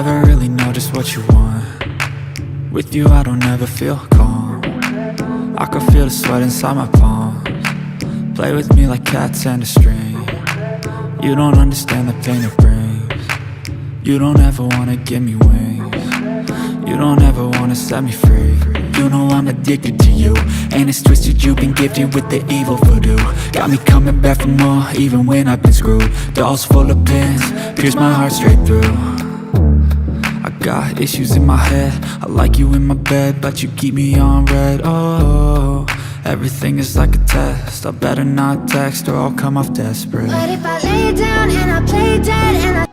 never really know just what you want. With you I don't ever feel calm. I can feel the sweat inside my palms. Play with me like cats and a string. You don't understand the pain it brings. You don't ever wanna give me wings. You don't ever wanna set me free. You know I'm addicted to you, and it's twisted, you've been gifted with the evil voodoo. Got me coming back for more, even when I've been screwed. Dolls full of pins, pierce my heart straight through. I got issues in my head, I like you in my bed, but you keep me on red. Oh, everything is like a test, I better not text or I'll come off desperate. But if I lay down and I play dead and I